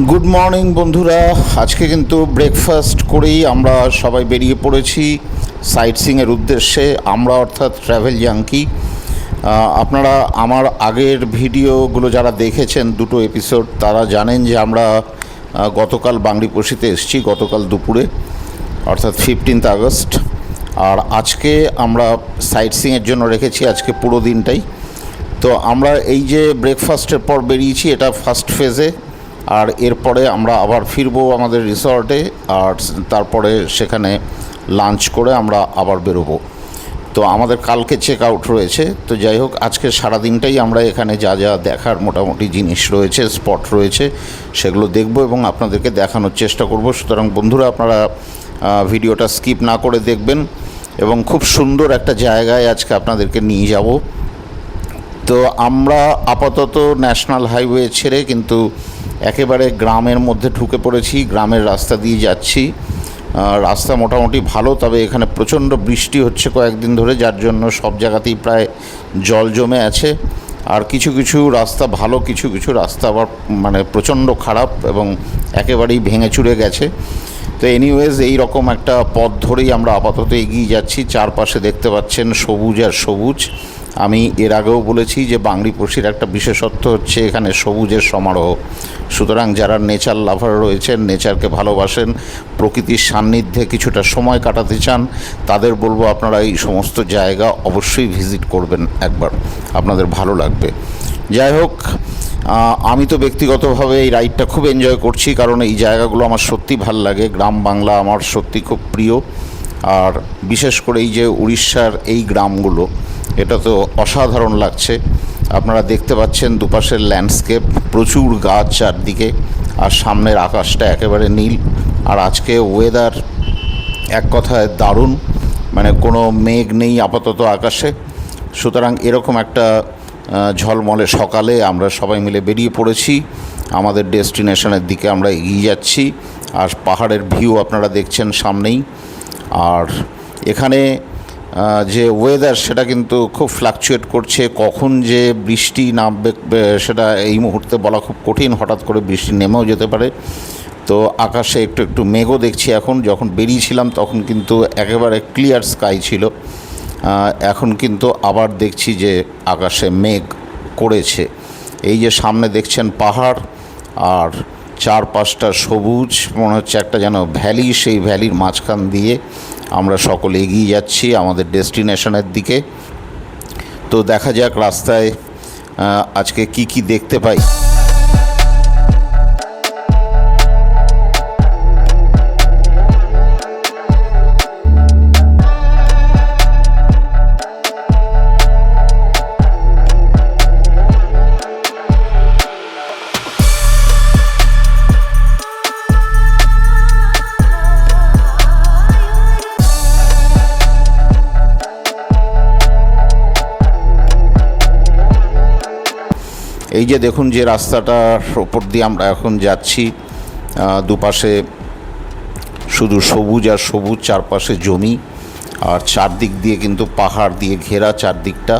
Good morning বন্ধুরা। আজকে কিন্তু ব্রেকফাস্ট করেই আমরা সবাই বেরিয়ে পড়েছি সাইট সিইংয়ের উদ্দেশ্যে। আমরা অর্থাৎ ট্র্যাভেল জাঙ্কি। আপনারা আমার আগের ভিডিওগুলো যারা দেখেছেন দুটো এপিসোড তারা জানেন যে আমরা গতকাল বাংলাপোশিতে এসেছি গতকাল দুপুরে অর্থাৎ 15 আগস্ট। আর আজকে আমরা সাইট সিইংয়ের জন্য রেখেছি আজকে পুরো দিনটাই। তো আমরা এই যে ব্রেকফাস্টের পর বেরিয়েছি এটা ফার্স্ট ফেজে, আর এরপরে আমরা আবার ফিরবো আমাদের রিসর্টে, আর তারপরে সেখানে লাঞ্চ করে আমরা আবার বেরোবো। তো আমাদের কালকে চেক আউট রয়েছে। তো যাই হোক, আজকে সারাদিনটাই আমরা এখানে যা যা দেখার মোটামুটি জিনিস রয়েছে, স্পট রয়েছে, সেগুলো দেখব এবং আপনাদেরকে দেখানোর চেষ্টা করব। সুতরাং বন্ধুরা, আপনারা ভিডিওটা স্কিপ না করে দেখবেন এবং খুব সুন্দর একটা জায়গায় আজকে আপনাদেরকে নিয়ে যাব। তো আমরা আপাতত ন্যাশনাল হাইওয়ে ছেড়ে কিন্তু একেবারে গ্রামের মধ্যে ঢুকে পড়েছি, গ্রামের রাস্তা দিয়ে যাচ্ছি। রাস্তা মোটামুটি ভালো, তবে এখানে প্রচণ্ড বৃষ্টি হচ্ছে কয়েকদিন ধরে, যার জন্য সব জায়গাতেই প্রায় জল জমে আছে। আর কিছু কিছু রাস্তা ভালো, কিছু কিছু রাস্তা আবার মানে প্রচণ্ড খারাপ এবং একেবারেই ভেঙে চুরে গেছে। তো এনিওয়েজ এই রকম একটা পথ ধরেই আমরা আপাতত এগিয়ে যাচ্ছি। চারপাশে দেখতে পাচ্ছেন সবুজ আর সবুজ। আমি এর আগেও বলেছি যে বাংলাপোশির একটা বিশেষত্ব হচ্ছে এখানে সবুজের সমারোহ। সুতরাং যারা নেচার লাভার রয়েছেন, নেচারকে ভালোবাসেন, প্রকৃতির সান্নিধ্যে কিছুটা সময় কাটাতে চান, তাদের বলবো আপনারা এই সমস্ত জায়গা অবশ্যই ভিজিট করবেন একবার, আপনাদের ভালো লাগবে। যাই হোক, আমি তো ব্যক্তিগতভাবে এই রাইডটা খুব এনজয় করছি, কারণ এই জায়গাগুলো আমার সত্যি ভাল লাগে। গ্রাম বাংলা আমার সত্যি খুব প্রিয়। আর বিশেষ করে এই যে উড়িষ্যার এই গ্রামগুলো, এটা তো অসাধারণ লাগছে। আপনারা দেখতে পাচ্ছেন দুপাশের ল্যান্ডস্কেপ, প্রচুর গাছ চারদিকে, আর সামনের আকাশটা একেবারে নীল। আর আজকে ওয়েদার এক কথায় দারুণ, মানে কোনো মেঘ নেই আপাতত আকাশে। সুতরাং এরকম একটা ঝলমলে সকালে আমরা সবাই মিলে বেরিয়ে পড়েছি আমাদের ডেস্টিনেশনের দিকে। আমরা এগিয়ে যাচ্ছি, আর পাহাড়ের ভিউ আপনারা দেখছেন সামনেই। আর এখানে যে ওয়েদার সেটা কিন্তু খুব ফ্লাকচুয়েট করছে, কখন যে বৃষ্টি নামবে সেটা এই মুহূর্তে বলা খুব কঠিন। হঠাৎ করে বৃষ্টি নেমেও যেতে পারে। তো আকাশে একটু একটু মেঘও দেখছি এখন। যখন বেরিয়েছিলাম তখন কিন্তু একেবারে ক্লিয়ার স্কাই ছিল, এখন কিন্তু আবার দেখছি যে আকাশে মেঘ করেছে। এই যে সামনে দেখছেন পাহাড়, আর চারপাশটা সবুজ, মনে হচ্ছে একটা যেন ভ্যালি। সেই ভ্যালির মাঝখান দিয়ে আমরা সকলে এগিয়ে যাচ্ছি আমাদের ডেস্টিনেশনের দিকে। তো দেখা যাক রাস্তায় আজকে কি কি দেখতে পাই। এই যে দেখুন যে রাস্তাটার ওপর দিয়ে আমরা এখন যাচ্ছি, দুপাশে শুধু সবুজ আর সবুজ, চারপাশে জমি, আর চারদিক দিয়ে কিন্তু পাহাড় দিয়ে ঘেরা চারদিকটা।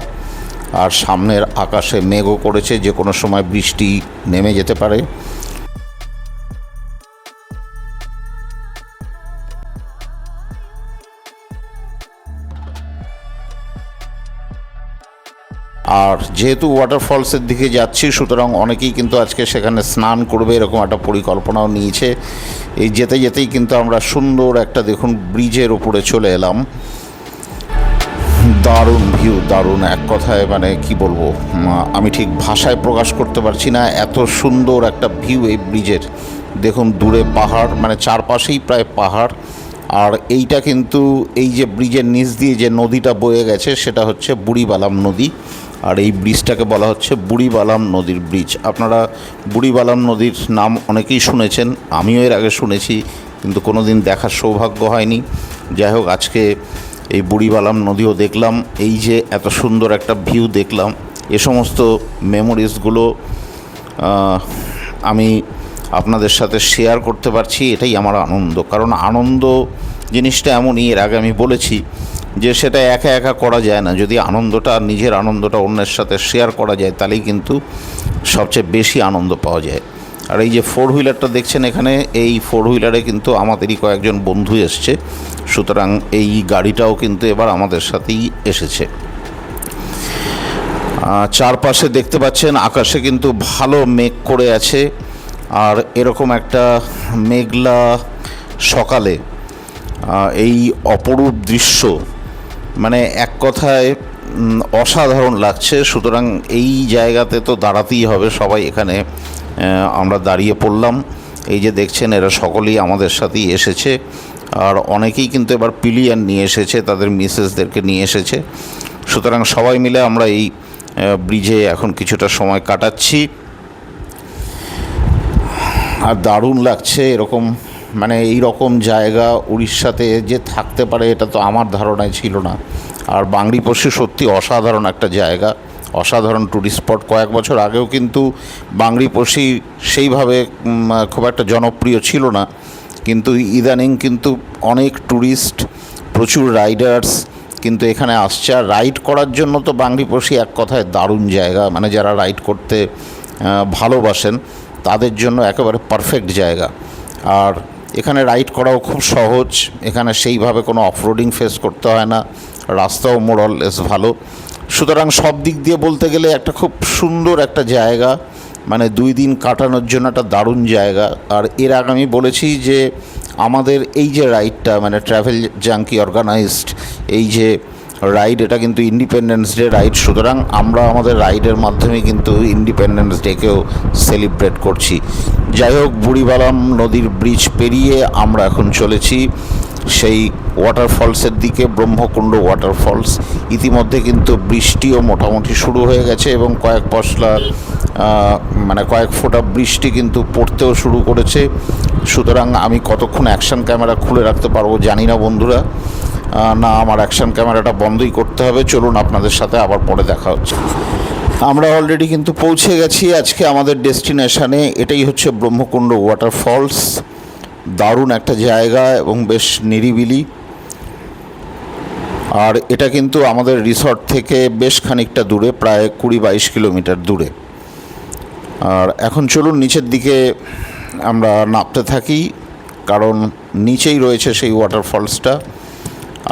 আর সামনের আকাশে মেঘও করেছে, যে কোনো সময় বৃষ্টি নেমে যেতে পারে। আর যেহেতু ওয়াটারফলসের দিকে যাচ্ছি, সুতরাং অনেকেই কিন্তু আজকে সেখানে স্নান করবে এরকম একটা পরিকল্পনাও নিয়েছে। এই যেতে যেতেই কিন্তু আমরা সুন্দর একটা দেখুন ব্রিজের ওপরে চলে এলাম। দারুণ ভিউ, দারুণ, এক কথায় মানে কি বলবো, আমি ঠিক ভাষায় প্রকাশ করতে পারছি না, এত সুন্দর একটা ভিউ এই ব্রিজের। দেখুন দূরে পাহাড়, মানে চারপাশেই প্রায় পাহাড়। আর এইটা কিন্তু এই যে ব্রিজের নিচ দিয়ে যে নদীটা বয়ে গেছে সেটা হচ্ছে বুড়িবালাম নদী। আর এই ব্রিজটাকে বলা হচ্ছে বুড়িবালাম নদীর ব্রিজ। আপনারা বুড়িবালাম নদীর নাম অনেকেই শুনেছেন, আমিও এর আগে শুনেছি, কিন্তু কোনো দিন দেখার সৌভাগ্য হয়নি। যাই হোক, আজকে এই বুড়িবালাম নদীও দেখলাম, এই যে এত সুন্দর একটা ভিউ দেখলাম। এ সমস্ত মেমোরিজগুলো আমি আপনাদের সাথে শেয়ার করতে পারছি, এটাই আমার আনন্দ। কারণ আনন্দ জিনিসটা এমনই, এর আগে আমি বলেছি যে সেটা একা একা করা যায় না। যদি আনন্দটা, নিজের আনন্দটা অন্যের সাথে শেয়ার করা যায়, তাহলেই কিন্তু সবচেয়ে বেশি আনন্দ পাওয়া যায়। আর এই যে 4 হুইলারটা দেখছেন এখানে, এই 4 হুইলারে কিন্তু আমাদেরই কয়েকজন বন্ধু এসছে, সুতরাং এই গাড়িটাও কিন্তু এবার আমাদের সাথেই এসেছে। চারপাশে দেখতে পাচ্ছেন আকাশে কিন্তু ভালো মেঘ করে আছে, আর এরকম একটা মেঘলা সকালে এই অপরূপ দৃশ্য মানে এক কথায় অসাধারণ লাগছে। সুতরাং এই জায়গাতে তো দাঁড়াতেই হবে, সবাই এখানে আমরা দাঁড়িয়ে পড়লাম। এই যে দেখছেন এরা সকলেই আমাদের সাথেই এসেছে, আর অনেকেই কিন্তু এবার পিলিয়ন নিয়ে এসেছে, তাদের মিসেসদেরকে নিয়ে এসেছে। সুতরাং সবাই মিলে আমরা এই ব্রিজে এখন কিছুটা সময় কাটাচ্ছি, আর দারুণ লাগছে। এরকম মানে এই রকম জায়গা উড়িষ্যাতে যে থাকতে পারে এটা তো আমার ধারণায় ছিল না। আর বাংরিপোষি সত্যি অসাধারণ একটা জায়গা, অসাধারণ ট্যুরিস্ট স্পট। কয়েক বছর আগেও কিন্তু বাংরিপোষি সেইভাবে খুব একটা জনপ্রিয় ছিল না, কিন্তু ইদানিং কিন্তু অনেক ট্যুরিস্ট, প্রচুর রাইডার্স কিন্তু এখানে আসছে। আর রাইড করার জন্য তো বাংরিপোষি এক কথায় দারুণ জায়গা, মানে যারা রাইড করতে ভালোবাসেন তাদের জন্য একেবারে পারফেক্ট জায়গা। আর এখানে রাইড করাও খুব সহজ, এখানে সেইভাবে কোনো অফরোডিং ফেস করতে হয় না, রাস্তাও মোরলেস ভালো। সুতরাং সব দিক দিয়ে বলতে গেলে একটা খুব সুন্দর একটা জায়গা, মানে 2 দিন কাটানোর জন্য একটা দারুণ জায়গা। আর এর আগে আমি বলেছি যে আমাদের এই যে রাইডটা মানে ট্রাভেল জাঙ্কি অর্গানাইজড এই যে রাইড, এটা কিন্তু ইন্ডিপেন্ডেন্স ডে রাইড। সুতরাং আমরা আমাদের রাইডের মাধ্যমে কিন্তু ইন্ডিপেন্ডেন্স ডেকেও সেলিব্রেট করছি। যাই হোক, বুড়িবালাম নদীর ব্রিজ পেরিয়ে আমরা এখন চলেছি সেই ওয়াটারফলসের দিকে, ব্রহ্মকুণ্ড ওয়াটারফলস। ইতিমধ্যে কিন্তু বৃষ্টিও মোটামুটি শুরু হয়ে গেছে এবং কয়েক ফোঁটা বৃষ্টি কিন্তু পড়তেও শুরু করেছে। সুতরাং আমি কতক্ষণ অ্যাকশন ক্যামেরা খুলে রাখতে পারবো জানি না বন্ধুরা, না আমার অ্যাকশন ক্যামেরাটা বন্ধই করতে হবে। চলুন আপনাদের সাথে আবার পরে দেখা হচ্ছে। আমরা অলরেডি কিন্তু পৌঁছে গেছি আজকে আমাদের ডেস্টিনেশানে। এটাই হচ্ছে ব্রহ্মকুণ্ড ওয়াটারফলস। দারুণ একটা জায়গা এবং বেশ নিরিবিলি, আর এটা কিন্তু আমাদের রিসর্ট থেকে বেশ খানিকটা দূরে, প্রায় 20-22 কিলোমিটার দূরে। আর এখন চলুন নিচের দিকে আমরা নামতে থাকি, কারণ নিচেই রয়েছে সেই ওয়াটারফলসটা।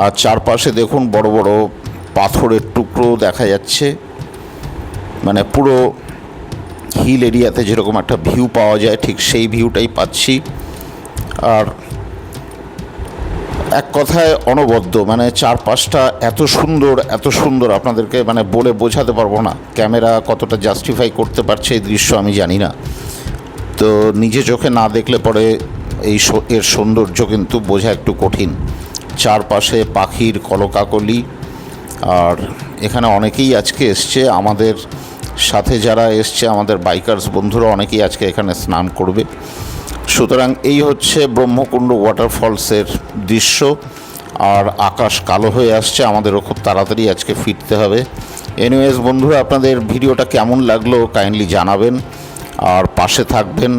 আর চারপাশে দেখুন বড় বড় পাথরের টুকরো দেখা যাচ্ছে, মানে পুরো হিল এরিয়াতে যেরকম একটা ভিউ পাওয়া যায় ঠিক সেই ভিউটাই পাচ্ছি। আর এক কথায় অনবদ্য, মানে চারপাশটা এত সুন্দর আপনাদেরকে মানে বলে বোঝাতে পারবো না। ক্যামেরা কতটা জাস্টিফাই করতে পারছে এই দৃশ্য আমি জানি না, তো নিজে চোখে না দেখলে পরে এর সৌন্দর্য কিন্তু বোঝা একটু কঠিন। চারপাশে পাখির কলকাকলি, আর এখানে অনেকেই আজকে এসছে আমাদের সাথে, যারা এসছে আমাদের বাইকার্স বন্ধুরা অনেকেই আজকে এখানে স্নান করবে। সুতরাং এই হচ্ছে ব্রহ্মকুণ্ড ওয়াটারফলসের দৃশ্য। আর আকাশ কালো হয়ে আসছে, আমাদেরও খুব তাড়াতাড়ি আজকে ফিরতে হবে। এনিওয়েজ বন্ধুরা, আপনাদের ভিডিওটা কেমন লাগলো কাইন্ডলি জানাবেন, আর পাশে থাকবেন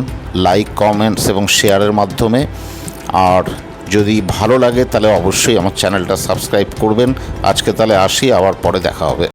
লাইক, কমেন্টস এবং শেয়ারের মাধ্যমে। আর যদি ভালো লাগে তাহলে অবশ্যই আমার চ্যানেলটা সাবস্ক্রাইব করবেন। আজকে তাহলে আসি, আবার পরে দেখা হবে।